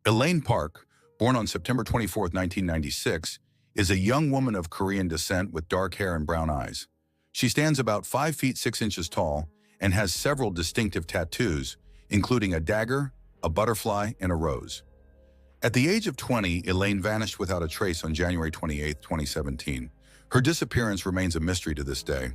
Elaine Park, born on September 24, 1996, is a young woman of Korean descent with dark hair and brown eyes. She stands about 5 feet 6 inches tall and has several distinctive tattoos, including a dagger, a butterfly, and a rose. At the age of 20, Elaine vanished without a trace on January 28, 2017. Her disappearance remains a mystery to this day.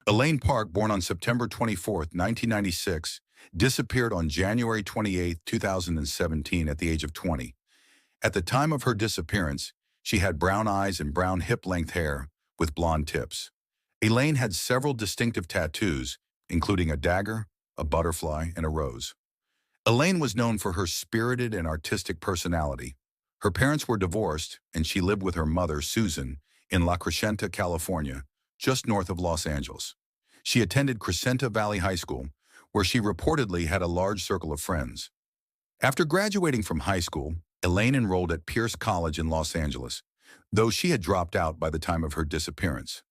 Elaine Park, born on September 24, 1996, disappeared on January 28, 2017 at the age of 20. At the time of her disappearance, she had brown eyes and brown hip-length hair with blonde tips. Elaine had several distinctive tattoos, including a dagger, a butterfly, and a rose. Elaine was known for her spirited and artistic personality. Her parents were divorced, and she lived with her mother, Susan, in La Crescenta, California, just north of Los Angeles. She attended Crescenta Valley High School, where she reportedly had a large circle of friends. After graduating from high school, Elaine enrolled at Pierce College in Los Angeles, though she had dropped out by the time of her disappearance.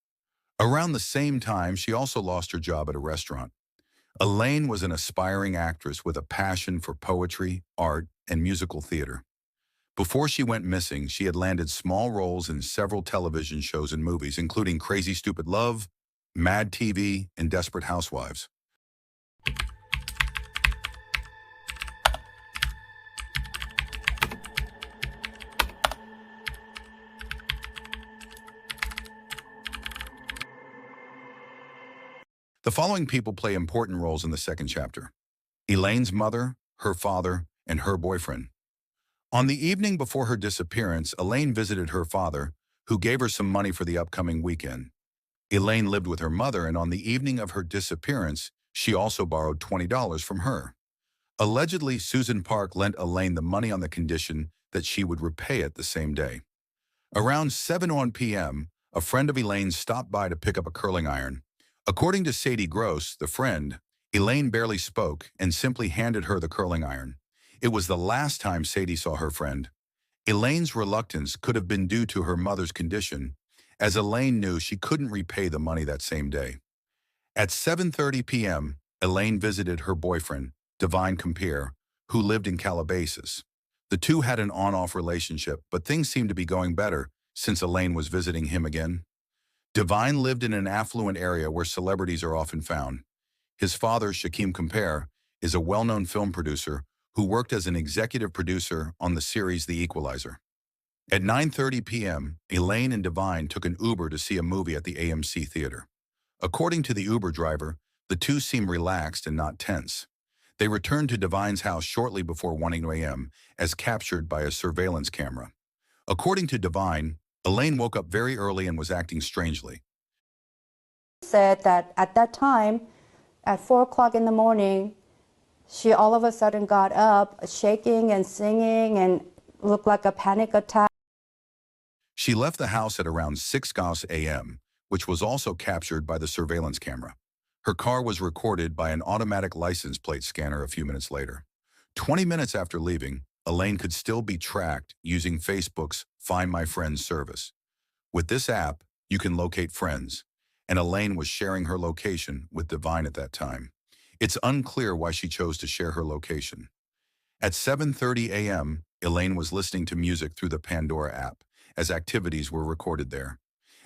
Around the same time, she also lost her job at a restaurant. Elaine was an aspiring actress with a passion for poetry, art, and musical theater. Before she went missing, she had landed small roles in several television shows and movies, including Crazy Stupid Love, Mad TV, and Desperate Housewives. The following people play important roles in the second chapter: Elaine's mother, her father, and her boyfriend. On the evening before her disappearance, Elaine visited her father, who gave her some money for the upcoming weekend. Elaine lived with her mother, and on the evening of her disappearance, she also borrowed $20 from her. Allegedly, Susan Park lent Elaine the money on the condition that she would repay it the same day. Around 7 p.m., a friend of Elaine's stopped by to pick up a curling iron. According to Sadie Gross, the friend, Elaine barely spoke and simply handed her the curling iron. It was the last time Sadie saw her friend. Elaine's reluctance could have been due to her mother's condition, as Elaine knew she couldn't repay the money that same day. At 7:30 p.m., Elaine visited her boyfriend, Divine Compere, who lived in Calabasas. The two had an on-off relationship, but things seemed to be going better since Elaine was visiting him again. Divine lived in an affluent area where celebrities are often found. His father, Shaquem Compere, is a well-known film producer who worked as an executive producer on the series The Equalizer. At 9:30 p.m., Elaine and Divine took an Uber to see a movie at the AMC Theater. According to the Uber driver, the two seemed relaxed and not tense. They returned to Divine's house shortly before 1 a.m., as captured by a surveillance camera. According to Divine, Elaine woke up very early and was acting strangely. Said that at that time, at 4 o'clock in the morning, she all of a sudden got up, shaking and singing, and looked like a panic attack. She left the house at around 6 a.m., which was also captured by the surveillance camera. Her car was recorded by an automatic license plate scanner a few minutes later. 20 minutes after leaving, Elaine could still be tracked using Facebook's Find My Friends service. With this app, you can locate friends, and Elaine was sharing her location with Divine at that time. It's unclear why she chose to share her location. At 7:30 a.m., Elaine was listening to music through the Pandora app, as activities were recorded there.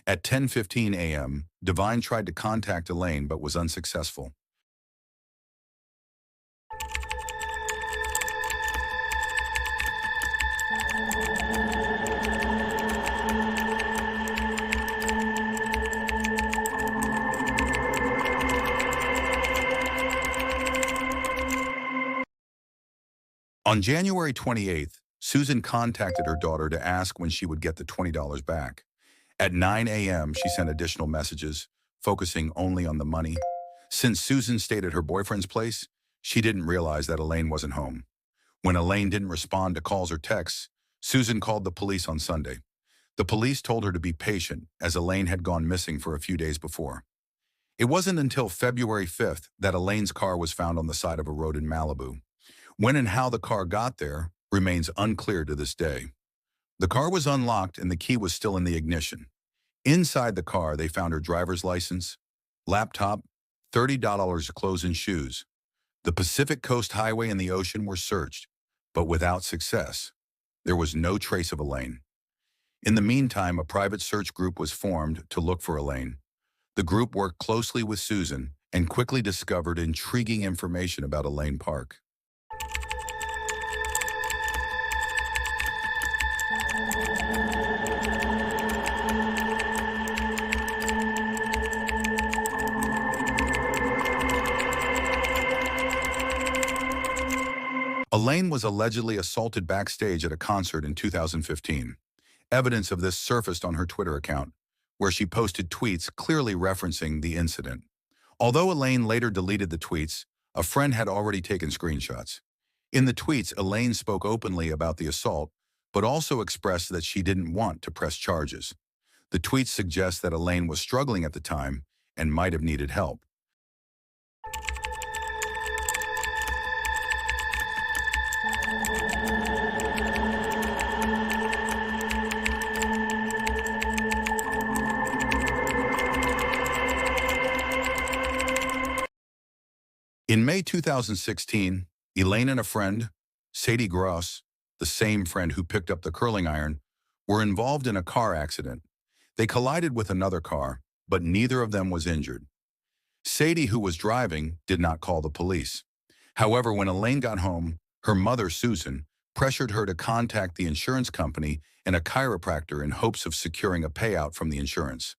At 10:15 a.m., Divine tried to contact Elaine but was unsuccessful. On January 28th, Susan contacted her daughter to ask when she would get the $20 back. At 9 a.m., she sent additional messages, focusing only on the money. Since Susan stayed at her boyfriend's place, she didn't realize that Elaine wasn't home. When Elaine didn't respond to calls or texts, Susan called the police on Sunday. The police told her to be patient, as Elaine had gone missing for a few days before. It wasn't until February 5th that Elaine's car was found on the side of a road in Malibu. When and how the car got there remains unclear to this day. The car was unlocked and the key was still in the ignition. Inside the car, they found her driver's license, laptop, $30 of clothes and shoes. The Pacific Coast Highway and the ocean were searched, but without success. There was no trace of Elaine. In the meantime, a private search group was formed to look for Elaine. The group worked closely with Susan and quickly discovered intriguing information about Elaine Park. Elaine was allegedly assaulted backstage at a concert in 2015. Evidence of this surfaced on her Twitter account, where she posted tweets clearly referencing the incident. Although Elaine later deleted the tweets, a friend had already taken screenshots. In the tweets, Elaine spoke openly about the assault, but also expressed that she didn't want to press charges. The tweets suggest that Elaine was struggling at the time and might have needed help. In May 2016, Elaine and a friend, Sadie Gross, the same friend who picked up the curling iron, were involved in a car accident. They collided with another car, but neither of them was injured. Sadie, who was driving, did not call the police. However, when Elaine got home, her mother, Susan, pressured her to contact the insurance company and a chiropractor in hopes of securing a payout from the insurance.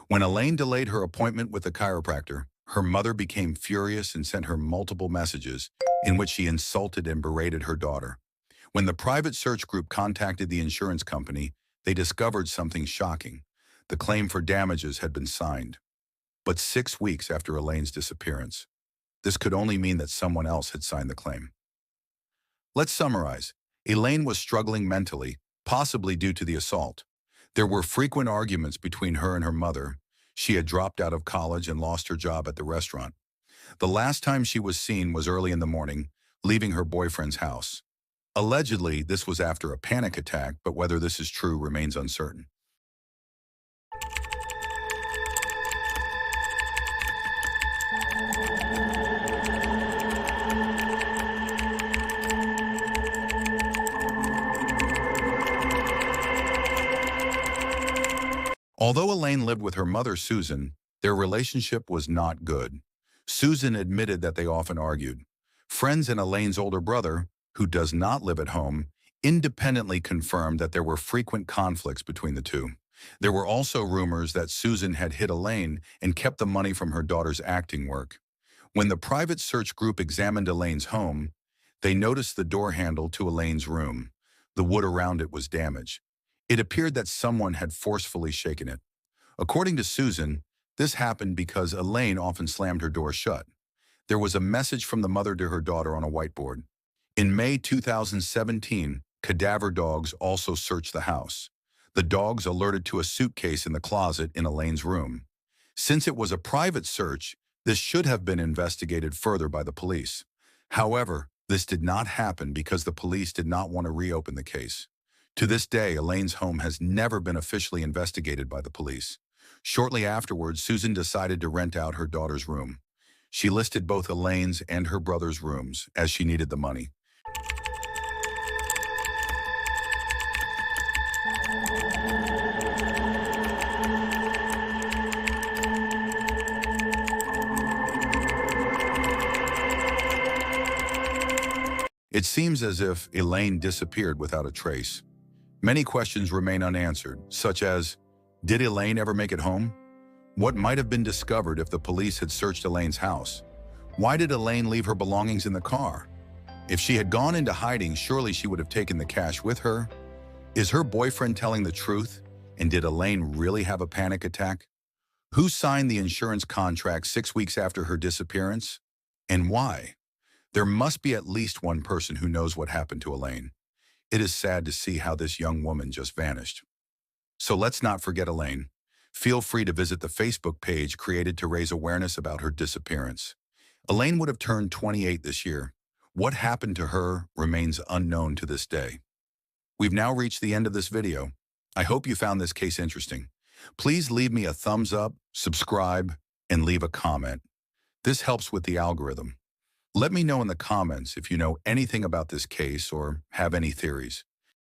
When Elaine delayed her appointment with the chiropractor, her mother became furious and sent her multiple messages in which she insulted and berated her daughter. When the private search group contacted the insurance company, they discovered something shocking. The claim for damages had been signed. But 6 weeks after Elaine's disappearance, this could only mean that someone else had signed the claim. Let's summarize. Elaine was struggling mentally, possibly due to the assault. There were frequent arguments between her and her mother. She had dropped out of college and lost her job at the restaurant. The last time she was seen was early in the morning, leaving her boyfriend's house. Allegedly, this was after a panic attack, but whether this is true remains uncertain. Although Elaine lived with her mother, Susan, their relationship was not good. Susan admitted that they often argued. Friends and Elaine's older brother, who does not live at home, independently confirmed that there were frequent conflicts between the two. There were also rumors that Susan had hit Elaine and kept the money from her daughter's acting work. When the private search group examined Elaine's home, they noticed the door handle to Elaine's room. The wood around it was damaged. It appeared that someone had forcefully shaken it. According to Susan, this happened because Elaine often slammed her door shut. There was a message from the mother to her daughter on a whiteboard. In May 2017, cadaver dogs also searched the house. The dogs alerted to a suitcase in the closet in Elaine's room. Since it was a private search, this should have been investigated further by the police. However, this did not happen because the police did not want to reopen the case. To this day, Elaine's home has never been officially investigated by the police. Shortly afterwards, Susan decided to rent out her daughter's room. She listed both Elaine's and her brother's rooms as she needed the money. It seems as if Elaine disappeared without a trace. Many questions remain unanswered, such as, did Elaine ever make it home? What might have been discovered if the police had searched Elaine's house? Why did Elaine leave her belongings in the car? If she had gone into hiding, surely she would have taken the cash with her. Is her boyfriend telling the truth? And did Elaine really have a panic attack? Who signed the insurance contract 6 weeks after her disappearance? And why? There must be at least one person who knows what happened to Elaine. It is sad to see how this young woman just vanished. So let's not forget Elaine. Feel free to visit the Facebook page created to raise awareness about her disappearance. Elaine would have turned 28 this year. What happened to her remains unknown to this day. We've now reached the end of this video. I hope you found this case interesting. Please leave me a thumbs up, subscribe, and leave a comment. This helps with the algorithm. Let me know in the comments if you know anything about this case or have any theories.